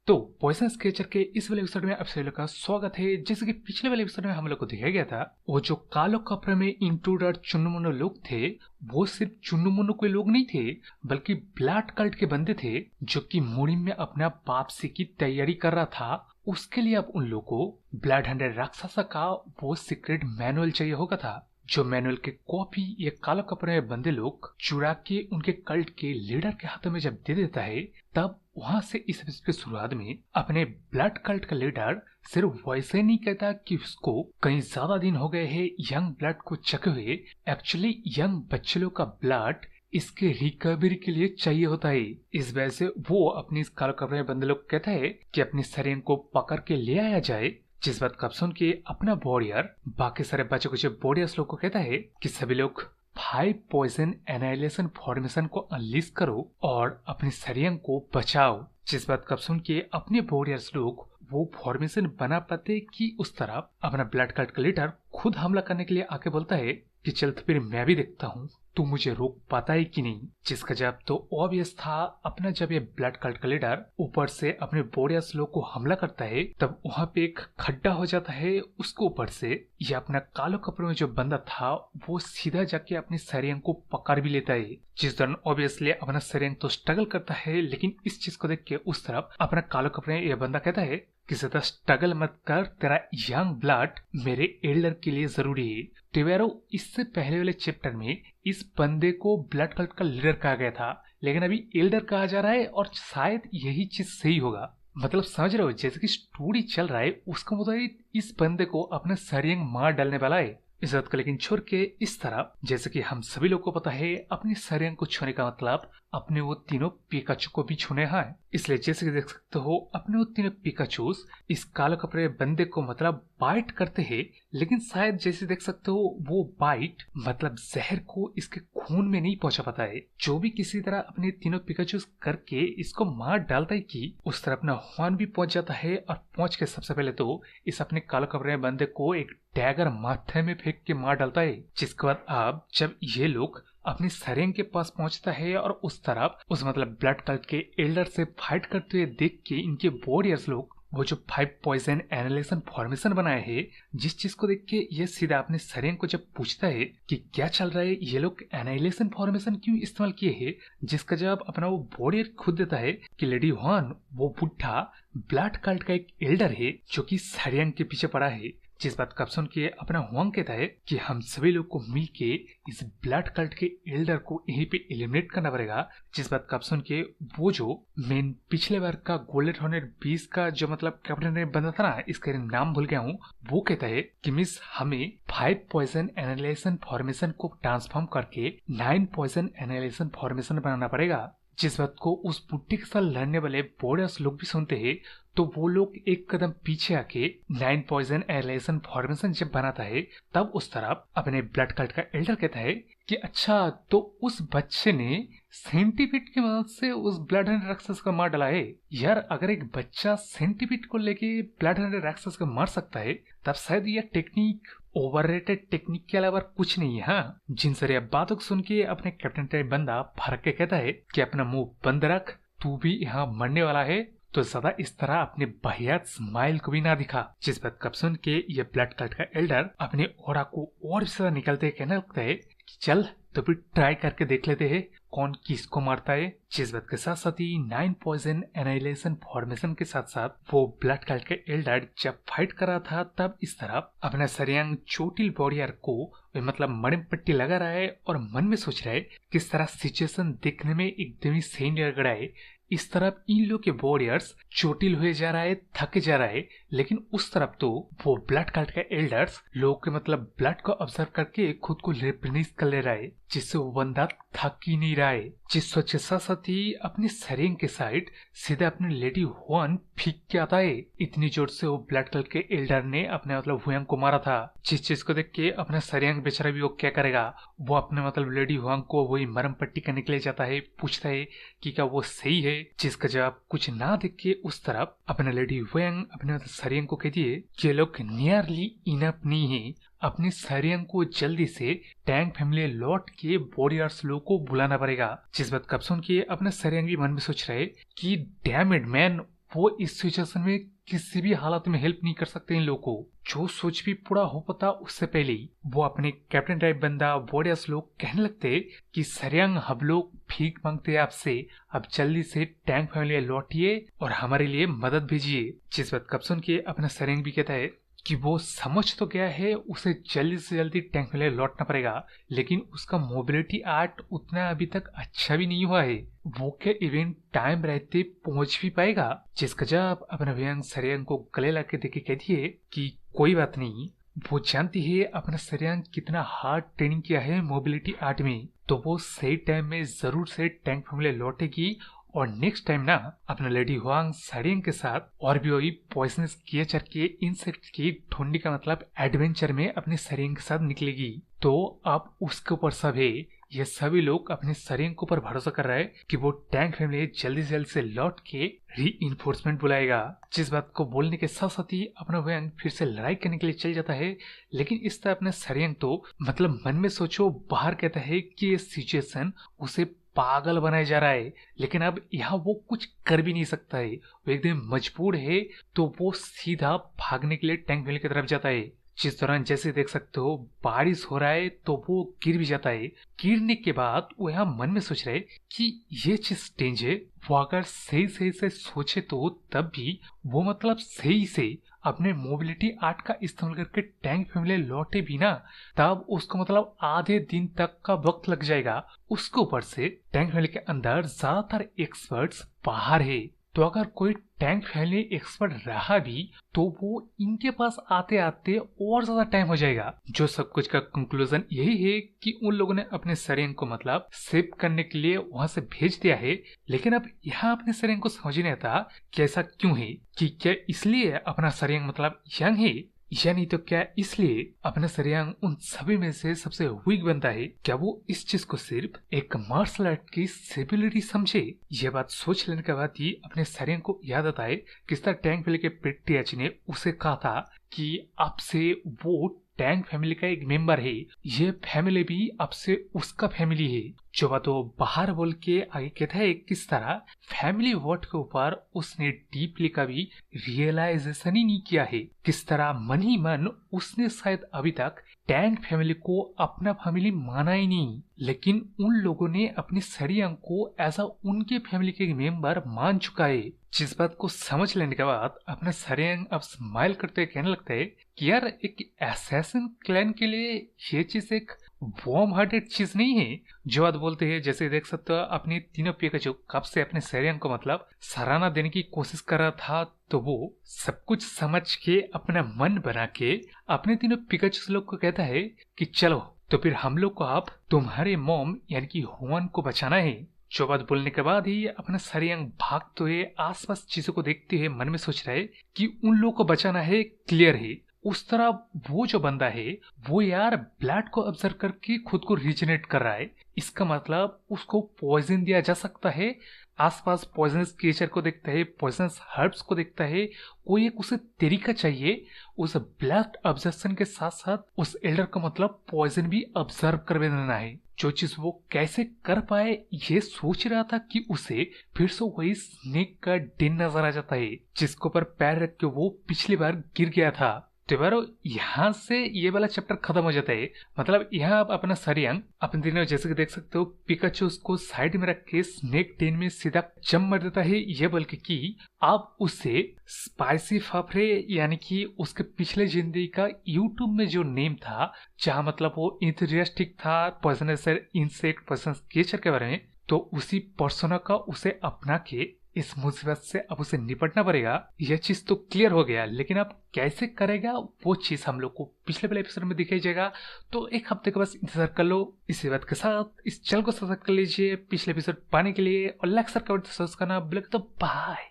तो poisonous creature के इस वाले एपिसोड में आप सभी लोग का स्वागत है। जैसे कि पिछले वाले एपिसोड में हम लोग को दिखाया गया था, वो जो कालो कपड़े में इंट्रूडर चुन्नुमुन्नु लोग थे, वो सिर्फ चुन्नुमुन्नु के लोग नहीं थे, बल्कि ब्लड कल्ट के बंदे थे जो कि मुड़िम में अपना वापसी की तैयारी कर रहा था। उसके लिए अब उन लोगों को ब्लड हंड्रेड राक्षसा का वो सीक्रेट मैनुअल चाहिए होगा था, जो मैनुअल के कॉपी ये कालो कपड़े में बंदे लोग चुरा के उनके कल्ट के लीडर के हाथों में जब दे देता है, तब वहां से इस एपिसोड के शुरुआत में अपने ब्लड कल्ट का लीडर सिर्फ वैसे नहीं कहता कि उसको कहीं ज्यादा दिन हो गए हैं यंग ब्लड को चखे हुए, एक्चुअली यंग बच्चे लोग का ब्लड इसके रिकवरी के लिए चाहिए होता है। इस वजह से वो अपनी इस कालो कपड़े में बंदे लोग कहता है कि अपनी सरेन को पकड़ के ले आया जाए। जिस बात को सुन के अपना वॉरियर बाकी सारे बच्चे कुछ वॉरियर्स लोग को कहता है कि सभी लोग 5 पॉइजन एनाइलेशन फॉर्मेशन को अनलीज करो और अपनी सरियंग को बचाओ। जिस बात को सुन के अपने वॉरियर्स लोग वो फॉर्मेशन बना पाते कि उस तरफ अपना ब्लड कल्ट का लीडर खुद हमला करने के लिए आके बोलता है कि चल तो फिर मैं भी देखता हूँ तू मुझे रोक पाता है कि नहीं। जिसका जवाब तो ऑब्वियस था। अपना जब ये ब्लड कल्ट का लीडर ऊपर से अपने वॉरियर्स लोग को हमला करता है, तब वहां पे एक खड्डा हो जाता है। उसके ऊपर से ये अपना कालो कपड़ों में जो बंदा था वो सीधा जाके अपनी सरियंग को पकड़ भी लेता है। जिस दौरान ऑब्वियसली अपना सरियंग तो स्ट्रगल करता है, लेकिन इस चीज को देख के उस तरफ अपना कालो कपड़े में ये बंदा कहता है कि ज्यादा स्ट्रगल मत कर, तेरा यंग ब्लड मेरे एल्डर के लिए जरूरी है। टिवेरो इससे पहले वाले चैप्टर में इस बंदे को ब्लड कल्ट का लीडर कहा गया था, लेकिन अभी एल्डर कहा जा रहा है और शायद यही चीज सही होगा। मतलब समझ रहे हो, जैसे कि स्टोरी चल रहा है उसका मतलब इस बंदे को अपने सरियंग मार डालने वाला है। इस बात को लेकिन छोड़ के इस तरफ जैसे कि हम सभी लोग को पता है, अपनी सरियंग को छूने का मतलब अपने वो तीनों पिकाचू को भी छूने है। इसलिए जैसे कि देख सकते हो अपने वो तीनों पिकाचूस इस कालो कपड़े बंदे को मतलब बाइट करते हैं, लेकिन शायद जैसे देख सकते हो वो बाइट मतलब जहर को इसके खून में नहीं पहुंचा पाता है। जो भी किसी तरह अपने तीनों पिकाचूस करके इसको मार डालता है कि उस तरह अपना हुआन भी पहुंच जाता है और पहुंच के सबसे पहले तो इस अपने कालो कपड़े बंदे को एक डैगर माथे में फेंक के मार डालता है। जिसके बाद अब जब ये लोग अपनी सरेंग के पास पहुंचता है और उस तरफ उस मतलब ब्लड कल्ट के एल्डर से फाइट करते हुए देख के इनके वॉरियर्स लोग वो जो 5 पॉइजन एनाइलेशन फॉर्मेशन बनाए हैं, जिस चीज को देख के ये सीधा अपने सरेंग को जब पूछता है कि क्या चल रहा है, ये लोग एनाइलेशन फॉर्मेशन क्यों इस्तेमाल किए हैं, जिसका जवाब अपना वो वॉरियर खुद देता है कि लेडी हुआन वो बुढ़ा ब्लड कल्ट का एक एल्डर है जो कि सरेंग के पीछे पड़ा है। जिस बात का सुन के अपना हुआंग कहता है कि हम सभी लोग को मिलके इस ब्लड कल्ट के एल्डर को यहीं पे एलिमिनेट करना पड़ेगा। जिस बात का सुन के वो जो मेन पिछले बार का गोल्डन हॉर्नेट 20 का जो मतलब कैप्टन ने बना था ना, इसका नाम भूल गया हूँ, वो कहता है कि मिस हमें 5 पॉइजन एनाइलेशन फॉर्मेशन को ट्रांसफॉर्म करके 9 पॉइजन एनाइलेशन फॉर्मेशन बनाना पड़ेगा। जिस बात को उस बुड्ढे के साथ लड़ने वाले वॉरियर्स लोग भी सुनते हैं, तो वो लोग एक कदम पीछे आके 9 पॉइजन एनाइलेशन फॉर्मेशन जब बनाता है, तब उस तरफ अपने ब्लड कल्ट का एल्डर कहता है कि अच्छा तो उस बच्चे ने सेंटीपीड की मदद से उस ब्लड हंड्रेड राक्षस को मार डाला है। यार अगर एक बच्चा सेंटीपीड को लेके ब्लड हंड्रेड राक्षस को मार सकता है, तब शायद यह टेक्निक ओवररेटेड टेक्निक के अलावा कुछ नहीं है। हाँ, जिन सारी बातों को सुन के अपने कैप्टन का बंदा फरक के कहता है कि अपना मुंह बंद रख, तू भी यहाँ मरने वाला है तो ज्यादा इस तरह अपने बहियात स्माइल को भी ना दिखा। जिस बात कब सुन के ये ब्लड कल्ट का एल्डर अपने ओरा को और भी ज्यादा निकलते कहने लगता है कि चल तो फिर ट्राई करके देख लेते हैं कौन किसको मारता है। जिस बात के साथ साथ ही 9 पॉइजन एनाइलेशन फॉर्मेशन के साथ साथ वो ब्लड कल्ट के एल्डर जब फाइट कर रहा था, तब इस तरफ अपना सरियांग चोटिल वॉरियर को मतलब मरम पट्टी लगा रहा है और मन में सोच रहा है किस तरह सिचुएशन देखने में एकदम ही सही लग रहा है। इस तरफ इन लोग के वॉरियर्स चोटिल हुए जा रहा है, थके जा रहा है, लेकिन उस तरफ तो वो ब्लड कल्ट के एल्डर्स लोगों के मतलब ब्लड को ऑब्जर्व करके खुद को रिप्लेनिश कर ले रहा है, जिससे वो बंदा थक ही नहीं रहा है। जिस सोच के साथ साथ ही अपनी सरेंग के साइड सीधे अपने लेडी हुआन फेंक के आता है। इतनी जोर से वो ब्लड कल्ट के एल्डर ने अपने मतलब हुआंग को मारा था। जिस चीज को देख के अपना सरेंग बेचारा भी वो क्या करेगा, वो अपने मतलब लेडी हुआंग को वही मरम पट्टी करने के लिए जाता है, पूछता है कि क्या वो सही है, जिसका जवाब कुछ ना देख के उस तरफ अपने लेडी हुआंग अपने मतलब सरेंग को कहती है कि ये लोग नियरली इनफ नहीं है, अपनी सरियंग को जल्दी से टैंक फैमिली लौट के वॉरियर्स लोग को बुलाना पड़ेगा। जिस बात कब सुन के अपने सरियंग भी मन में सोच रहे कि डैम इट मैन, वो इस सिचुएशन में किसी भी हालत में हेल्प नहीं कर सकते इन लोगों को। जो सोच भी पूरा हो पाता उससे पहले ही वो अपने कैप्टन टाइप बंदा वॉरियर्स लोग कहने लगते कि सरियांग हम लोग भीख मांगते हैं आपसे, अब जल्दी से टैंक फैमिली लौटिए और हमारे लिए मदद भेजिए। जिस बात कब सुन के अपना सरियांग भी कहता है कि वो समझ तो गया है उसे जल्दी से जल्दी टैंक में लौटना पड़ेगा, लेकिन उसका मोबिलिटी आर्ट उतना अभी तक अच्छा भी नहीं हुआ है, वो क्या इवेंट टाइम रहते पहुंच भी पाएगा। जिसका जब अपना व्यंग सरियांग को गले लगा के देखे कहती है कि कोई बात नहीं, वो जानती है अपना सरियांग कितना हार्ड ट्रेनिंग किया है मोबिलिटी आर्ट में, तो वो सही टाइम में जरूर से टैंक फैमिली लौटेगी और नेक्स्ट टाइम ना अपना लेडी हुआंग सरियांग के साथ और भी वही पॉइजनस क्रिएचर के इंसेक्ट की ढूंढने का मतलब एडवेंचर में अपने सरियांग के साथ निकलेगी। तो अब उसके ऊपर सब है, ये सभी लोग अपने सरियांग के ऊपर भरोसा कर रहा है कि वो टैंक फैमिली जल्दी से जल्द से लौट के री बुलाएगा। जिस बात को बोलने के साथ साथ ही अपना व्यंग फिर से लड़ाई करने के लिए चल जाता है, लेकिन इस तरह अपने सरियांग तो मतलब मन में सोचो बाहर कहता है कि ये सिचुएशन उसे पागल बनाया जा रहा है, लेकिन अब यहाँ वो कुछ कर भी नहीं सकता है, वो एकदम मजबूर है। तो वो सीधा भागने के लिए टैंक फैमिली की तरफ जाता है। जिस दौरान जैसे देख सकते हो बारिश हो रहा है तो वो गिर भी जाता है। गिरने के बाद वो यहाँ मन में सोच रहे कि ये चीज डेंज है, वो अगर सही सही से सोचे तो तब भी वो मतलब सही से अपने मोबिलिटी आर्ट का इस्तेमाल करके टैंक फैमिली लौटे भी ना, तब उसको मतलब आधे दिन तक का वक्त लग जाएगा। उसके ऊपर से टैंक फैमिली के अंदर ज्यादातर एक्सपर्ट्स बाहर है, तो अगर कोई टैंक फैमिली एक्सपर्ट रहा भी तो वो इनके पास आते आते और ज्यादा टाइम हो जाएगा। जो सब कुछ का कंक्लूजन यही है कि उन लोगों ने अपने सरियांग को मतलब सेव करने के लिए वहां से भेज दिया है, लेकिन अब यहाँ अपने सरियांग को समझ नहीं आता कि ऐसा क्यों है, कि क्या इसलिए अपना सरियांग मतलब यंग है, या नहीं तो क्या इसलिए अपना सरियांग उन सभी में से सबसे वीक बनता है। क्या वो इस चीज को सिर्फ एक मार्शल आर्ट की सिबिलिटी समझे। ये बात सोच लेने के बाद ही अपने सरियांग को याद आता है किस तरह टैंक फैमिली के पेट्रियाच ने उसे कहा था कि अब से वो टैंक फैमिली का एक मेंबर है, ये फैमिली भी अब से उसका फैमिली है। जो बात वो बाहर बोल के आगे कहता है किस तरह फैमिली वर्ड के ऊपर उसने डीपली कभी रियलाइजेशन ही नहीं किया है, किस तरह मन ही मन उसने शायद अभी तक टैंक फैमिली को अपना फैमिली माना ही नहीं, लेकिन उन लोगों ने अपनी सरियांग को ऐसा उनके फैमिली के मेंबर मान चुका है। जिस बात को समझ लेने के बाद अपना सरियांग अब स्माइल करते कहने लगता है कि यार एक असैसिन क्लैन के लिए ये चीज एक वार्म हार्टेड चीज नहीं है। जो बात बोलते हैं जैसे देख सकते हो अपने तीनों पिकाचू कब से अपने सरियांग को मतलब सराहना देने की कोशिश कर रहा था, तो वो सब कुछ समझ के अपना मन बना के अपने तीनों पिकाचू लोग को कहता है कि चलो तो फिर हम लोग को अब तुम्हारे मॉम यानी कि हुआन को बचाना है। जो बात बोलने के बाद ही अपना सरियांग भागते हुए आसपास चीजों को देखते हुए मन में सोच रहा है कि उन लोगों को बचाना है, क्लियर है। उस तरह वो जो बंदा है वो यार ब्लड को ऑब्जर्व करके खुद को रिजनरेट कर रहा है, इसका मतलब उसको पॉइजन दिया जा सकता है। आसपास पॉइजनस क्रिएचर को देखता है, पॉइजनस हर्ब्स को देखता है, कोई एक उसे तरीका चाहिए उस ब्लड ऑब्जर्वेशन के साथ साथ उस एल्डर का मतलब पॉइजन भी ऑब्जर्व कर देना है। जो चीज वो कैसे कर पाए ये सोच रहा था कि उसे फिर से वही स्नेक का डेन नजर आ जाता है जिसके ऊपर पैर रख के वो पिछली बार गिर गया था। तो बारो यहाँ से ये वाला चैप्टर खत्म हो जाता है। मतलब यहाँ आप अपना सरियांग अपने दिनों जैसे कि देख सकते हो पिकाचू उसको साइड में रख के स्नेक डेन में सीधा जम मर देता है, ये बोल के कि आप उसे स्पाइसी फाफरे यानी कि उसके पिछले जिंदगी का यूट्यूब में जो नेम था जहाँ मतलब वो इंथुजियास्टिक था पॉइजनस इंसेक्ट पॉइजनस क्रिएचर के बारे में, तो उसी पर्सोना का उसे अपना के इस मुसीबत से अब उसे निपटना पड़ेगा। यह चीज तो क्लियर हो गया, लेकिन अब कैसे करेगा वो चीज हम लोग को पिछले वाले एपिसोड में दिखाई जाएगा। तो एक हफ्ते का बस इंतजार कर लो। इसी बात के साथ इस चैनल को सब्सक्राइब कर लीजिए पिछले एपिसोड पाने के लिए और लाइक सब्सक्राइब करना। तो बाय।